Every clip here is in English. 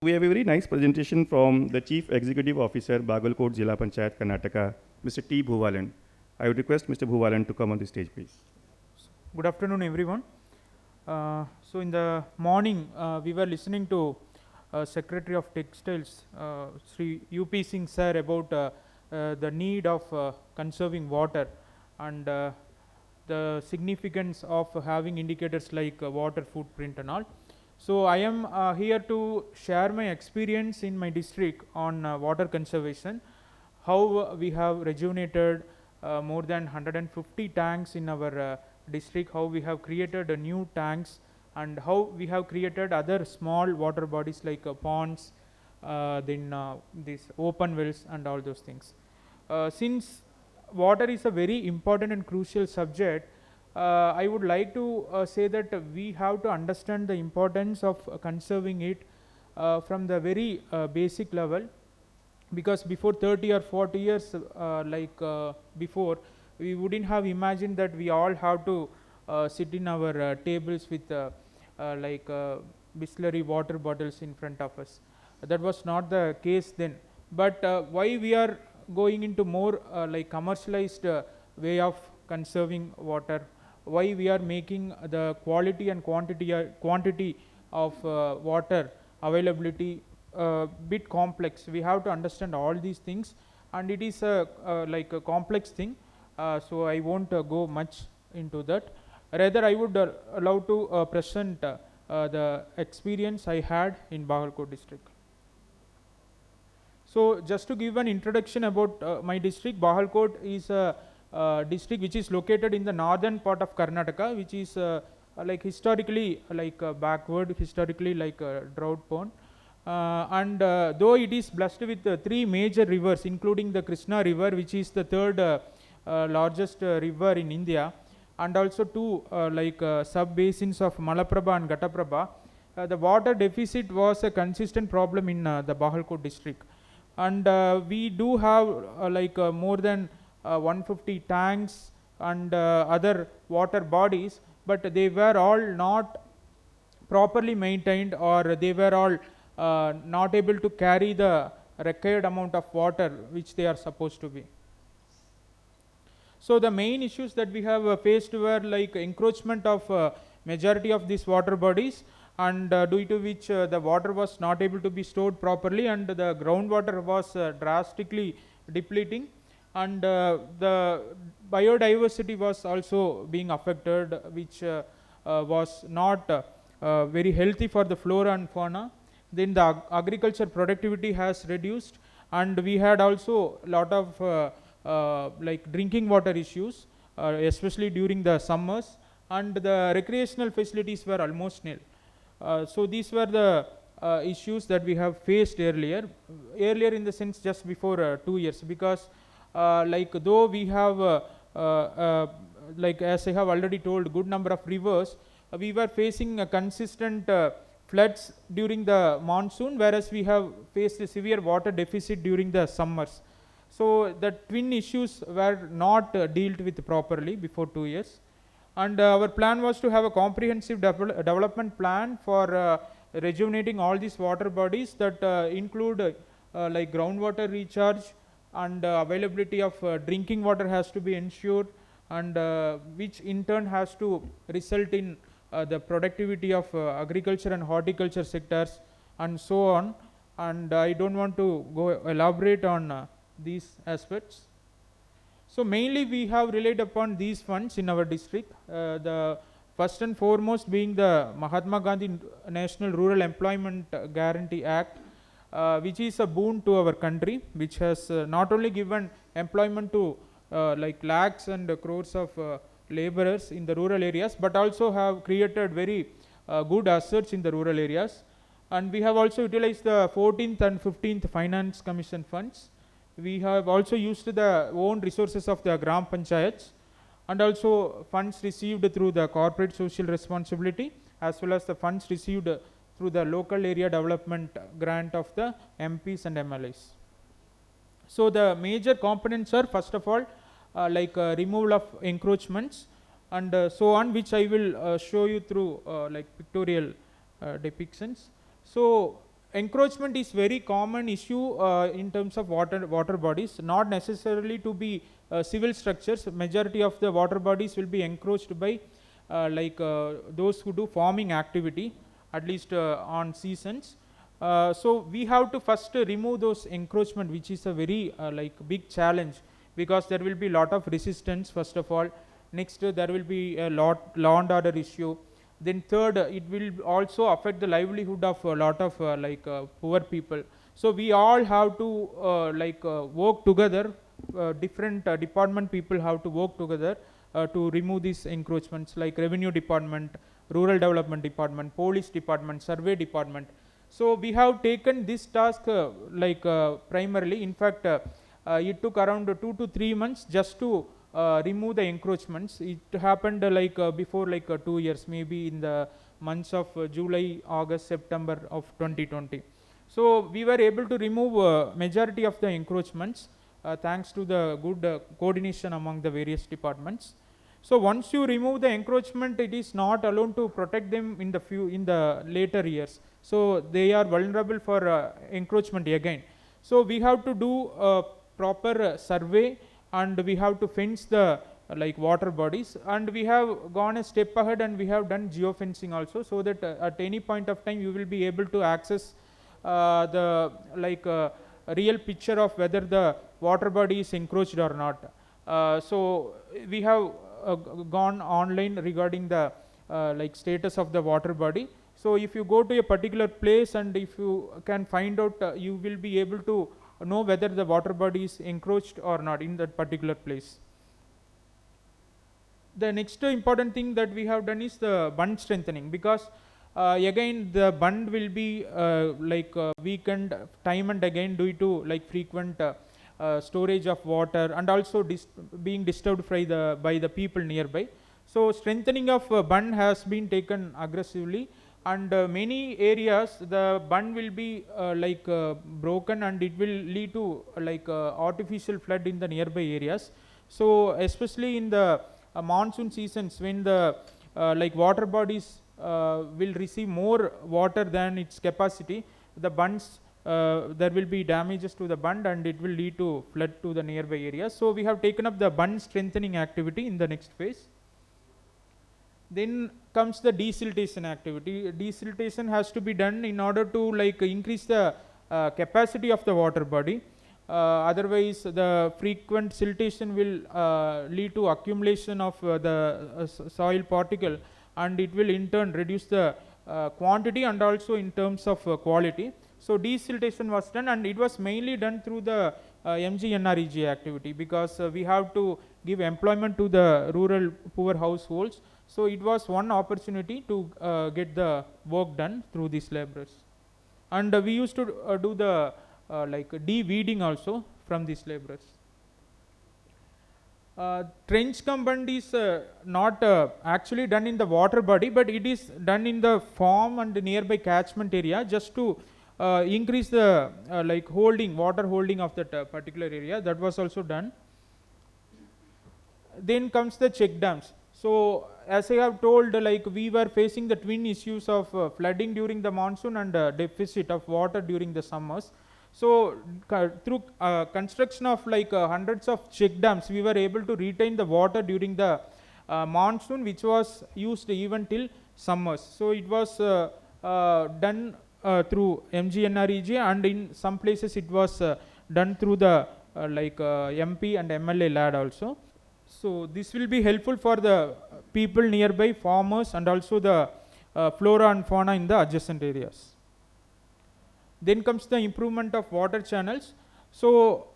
We have a very nice presentation from the Chief Executive Officer, Bagalkot, Zilla Panchayat, Karnataka, Mr. T. Bhoobalan. I would request Mr. Bhoobalan to come on the stage, please. Good afternoon, everyone. So in the morning, we were listening to Secretary of Textiles, Sri U.P. Singh sir, about the need of conserving water and the significance of having indicators like water footprint and all. So I am here to share my experience in my district on water conservation, how we have rejuvenated more than 150 tanks in our district, how we have created new tanks, and how we have created other small water bodies like ponds, then these open wells and all those things. Since water is a very important and crucial subject, I would like to say that we have to understand the importance of conserving it from the very basic level, because before 30 or 40 years before, we wouldn't have imagined that we all have to sit in our tables with Bisleri water bottles in front of us. That was not the case then. But why we are going into more commercialized way of conserving water, why we are making the quality and quantity of water availability bit complex. We have to understand all these things, and it is a complex thing, so I won't go much into that. Rather, I would allow to present the experience I had in Bagalkot district. So just to give an introduction about my district, Bagalkot is a district which is located in the northern part of Karnataka, which is historically backward, historically drought prone. And though it is blessed with three major rivers, including the Krishna river, which is the third largest river in India, and also two sub-basins of Malaprabha and Ghataprabha, the water deficit was a consistent problem in the Bagalkot district. And we do have more than 150 tanks and other water bodies, but they were all not properly maintained, or they were all not able to carry the required amount of water which they are supposed to be. So the main issues that we have faced were encroachment of majority of these water bodies, and due to which the water was not able to be stored properly, and the groundwater was drastically depleting, and the biodiversity was also being affected, which was not very healthy for the flora and fauna. Then the agriculture productivity has reduced, and we had also a lot of drinking water issues, especially during the summers, and the recreational facilities were almost nil. So these were the issues that we have faced earlier in the sense just before 2 years, because though we have as I have already told, good number of rivers, we were facing a consistent floods during the monsoon, whereas we have faced a severe water deficit during the summers. So the twin issues were not dealt with properly before 2 years. And our plan was to have a comprehensive development plan for rejuvenating all these water bodies that include groundwater recharge, and availability of drinking water has to be ensured, and which in turn has to result in the productivity of agriculture and horticulture sectors, and so on. And I don't want to go elaborate on these aspects. So mainly we have relied upon these funds in our district, the first and foremost being the Mahatma Gandhi National Rural Employment Guarantee Act, which is a boon to our country, which has not only given employment to lakhs and crores of laborers in the rural areas, but also have created very good assets in the rural areas. And we have also utilized the 14th and 15th Finance Commission funds. We have also used the own resources of the Gram Panchayats, and also funds received through the corporate social responsibility, as well as the funds received through the local area development grant of the MPs and MLAs. So the major components are, first of all, removal of encroachments and so on, which I will show you through pictorial depictions. So encroachment is very common issue in terms of water bodies, not necessarily to be civil structures. Majority of the water bodies will be encroached by those who do farming activity, at least on seasons. So we have to first remove those encroachment, which is a very big challenge, because there will be lot of resistance first of all. Next, there will be a law and order issue. Then third, it will also affect the livelihood of a lot of poor people. So we all have to work together. Different department people have to work together to remove these encroachments, like revenue department, rural development department, police department, survey department. So we have taken this task primarily. In fact, it took around 2 to 3 months just to remove the encroachments. It happened before 2 years, maybe in the months of July, August, September of 2020. So we were able to remove majority of the encroachments thanks to the good coordination among the various departments. So once you remove the encroachment, it is not alone to protect them in the later years. So they are vulnerable for encroachment again. So we have to do a proper survey, and we have to fence the water bodies, and we have gone a step ahead and we have done geofencing also, so that at any point of time you will be able to access the real picture of whether the water body is encroached or not. So we have gone online regarding the status of the water body. So if you go to a particular place and if you can find out, you will be able to know whether the water body is encroached or not in that particular place. The next important thing that we have done is the bund strengthening, because again the bund will be weakened time and again due to frequent storage of water, and also being disturbed by the people nearby. So strengthening of bund has been taken aggressively, and many areas the bund will be broken, and it will lead to artificial flood in the nearby areas. So especially in the monsoon seasons, when the water bodies will receive more water than its capacity, the bunds there will be damages to the bund, and it will lead to flood to the nearby areas. So we have taken up the bund strengthening activity in the next phase. Then comes the decilitation activity. Decilitation has to be done in order to increase the capacity of the water body. Otherwise the frequent siltation will lead to accumulation of the soil particle, and it will in turn reduce the quantity and also in terms of quality. So decilitation was done, and it was mainly done through the MGNREG activity, because we have to give employment to the rural poor households. So it was one opportunity to get the work done through these laborers. And we used to do the de-weeding also from these laborers. Trench cum bund is not actually done in the water body, but it is done in the farm and the nearby catchment area, just to increase the water holding of that particular area. That was also done. Then comes the check dams. So as I have told, we were facing the twin issues of flooding during the monsoon and deficit of water during the summers. So through construction of hundreds of check dams, we were able to retain the water during the monsoon, which was used even till summers. So it was done through MGNREG, and in some places it was done through the MP and MLA LAD also. So this will be helpful for the people nearby, farmers, and also the flora and fauna in the adjacent areas. Then comes the improvement of water channels. So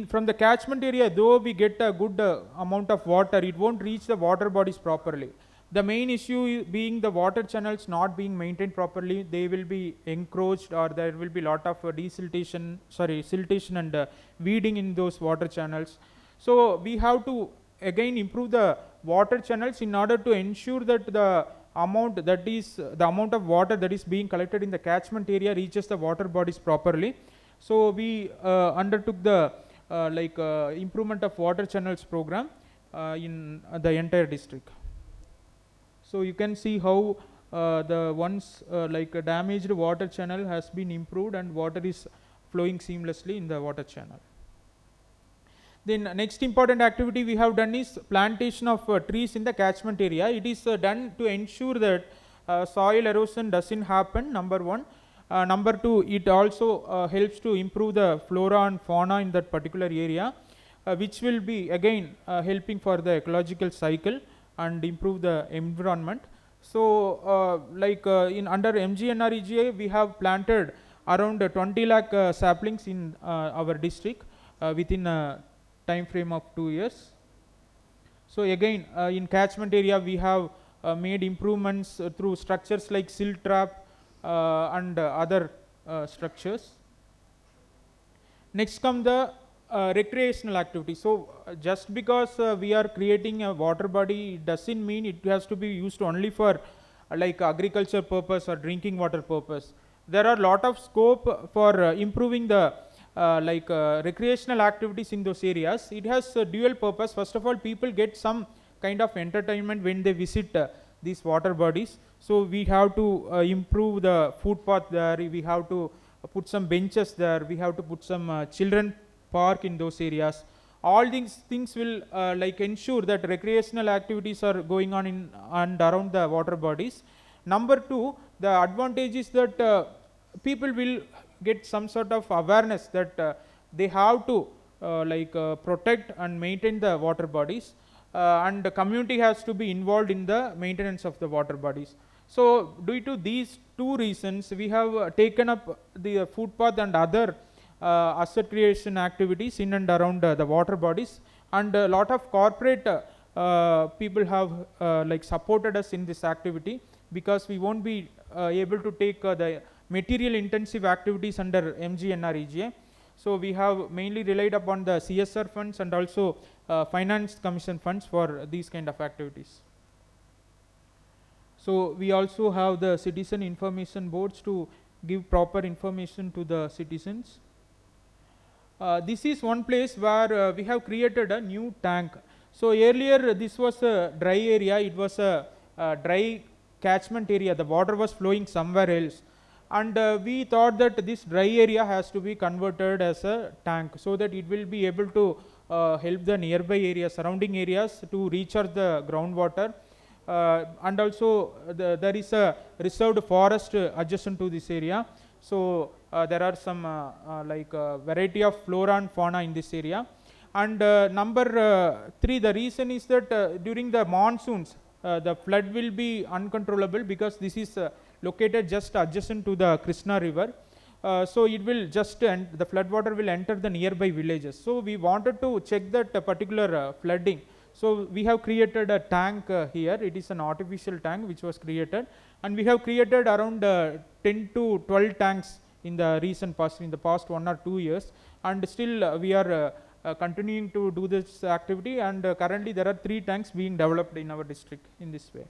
from the catchment area, though we get a good amount of water, it won't reach the water bodies properly. The main issue being the water channels not being maintained properly. They will be encroached, or there will be lot of siltation and weeding in those water channels. So we have to again improve the water channels in order to ensure that the amount of water that is being collected in the catchment area reaches the water bodies properly. So we undertook the improvement of water channels program in the entire district. So you can see how the once like a damaged water channel has been improved and water is flowing seamlessly in the water channel. Then next important activity we have done is plantation of trees in the catchment area. It is done to ensure that soil erosion doesn't happen, number one. Number two, it also helps to improve the flora and fauna in that particular area, which will be again helping for the ecological cycle and improve the environment. So in under MGNREGA we have planted around 20 lakh saplings in our district within a time frame of 2 years. So again in catchment area we have made improvements through structures like silt trap and other structures. Next come the recreational activity. So just because we are creating a water body, it doesn't mean it has to be used only for like agriculture purpose or drinking water purpose. There are lot of scope for improving the recreational activities in those areas. It has a dual purpose. First of all, people get some kind of entertainment when they visit these water bodies. So we have to improve the footpath there, we have to put some benches there, we have to put some children park in those areas. All these things will ensure that recreational activities are going on in and around the water bodies. Number two, the advantage is that people will get some sort of awareness that they have to protect and maintain the water bodies, and the community has to be involved in the maintenance of the water bodies. So due to these two reasons, we have taken up the footpath and other asset creation activities in and around the water bodies, and a lot of corporate people have supported us in this activity, because we won't be able to take the material intensive activities under MGNREGA. So we have mainly relied upon the CSR funds and also finance commission funds for these kind of activities. So we also have the citizen information boards to give proper information to the citizens. This is one place where we have created a new tank. So earlier this was a dry area, it was a dry catchment area, the water was flowing somewhere else, and we thought that this dry area has to be converted as a tank, so that it will be able to help the nearby areas, surrounding areas, to recharge the groundwater, and also there is a reserved forest adjacent to this area. So there are some variety of flora and fauna in this area. And number three, the reason is that during the monsoons the flood will be uncontrollable, because this is located just adjacent to the Krishna river. So it will just the flood water will enter the nearby villages. So we wanted to check that particular flooding. So we have created a tank here. It is an artificial tank which was created, and we have created around 10 to 12 tanks in the recent past, in the past 1 or 2 years, and still we are continuing to do this activity, and currently there are 3 tanks being developed in our district in this way.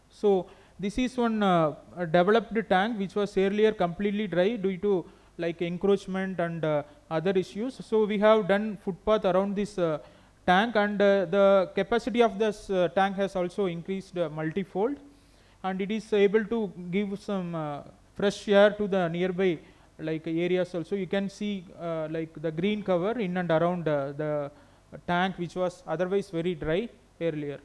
So this is one developed tank which was earlier completely dry due to encroachment and other issues. So we have done footpath around this tank, and the capacity of this tank has also increased multifold, and it is able to give some fresh air to the nearby areas also. You can see the green cover in and around the tank, which was otherwise very dry earlier.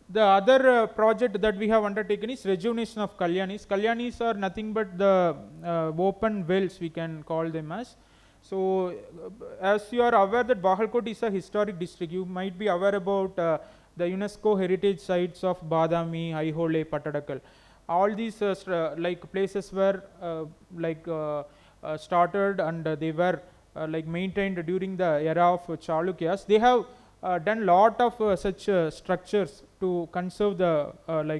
The other project that we have undertaken is rejuvenation of Kalyanis. Kalyanis are nothing but the open wells, we can call them as. So as you are aware that Bagalkot is a historic district, you might be aware about the UNESCO heritage sites of Badami, Aihole, Pattadakal. All these places were started, and they were maintained during the era of Chalukyas. They have done lot of such structures to conserve the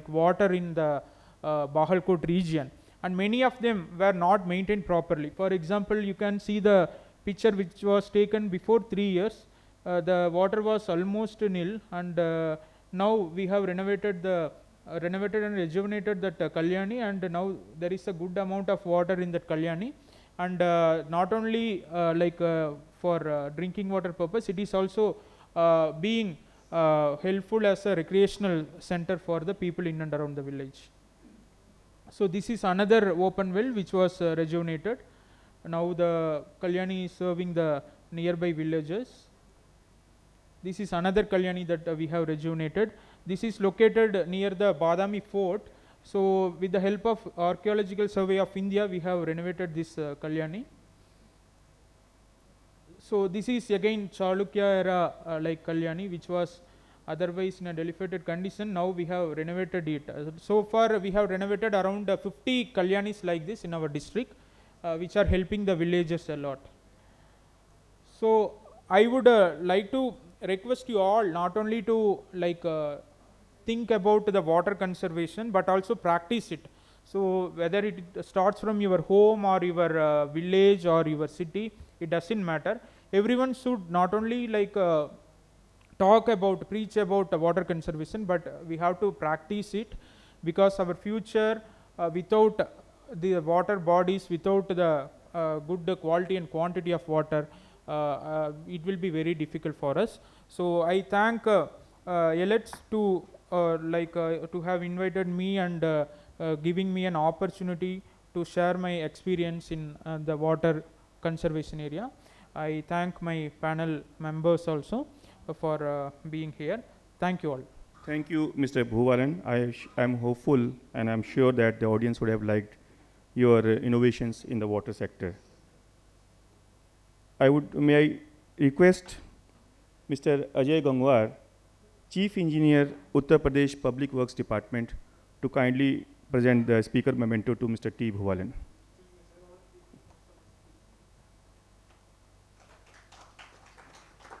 water in the Bagalkot region, and many of them were not maintained properly. For example, you can see the picture which was taken before 3 years. The water was almost nil, and now we have renovated and rejuvenated that Kalyani, and now there is a good amount of water in that Kalyani, and not only for drinking water purpose, it is also being helpful as a recreational center for the people in and around the village. So this is another open well which was rejuvenated. Now the Kalyani is serving the nearby villages. This is another Kalyani that we have rejuvenated. This is located near the Badami fort. So with the help of Archaeological Survey of India, we have renovated this Kalyani. So this is again Chalukya era like Kalyani, which was otherwise in a dilapidated condition. Now we have renovated it. So far we have renovated around 50 Kalyanis like this in our district, which are helping the villagers a lot. So I would like to request you all not only to think about the water conservation but also practice it. So whether it starts from your home or your village or your city, it doesn't matter. Everyone should not only preach about water conservation, but we have to practice it, because our future without the water bodies, without the good quality and quantity of water, it will be very difficult for us. So I thank Elets to have invited me and giving me an opportunity to share my experience in the water conservation area. I thank my panel members also for being here. Thank you all. Thank you, Mr. Bhoobalan. I am hopeful and I'm sure that the audience would have liked your innovations in the water sector. May I request Mr. Ajay Gangwar, Chief Engineer, Uttar Pradesh Public Works Department, to kindly present the speaker memento to Mr. T. Bhoobalan.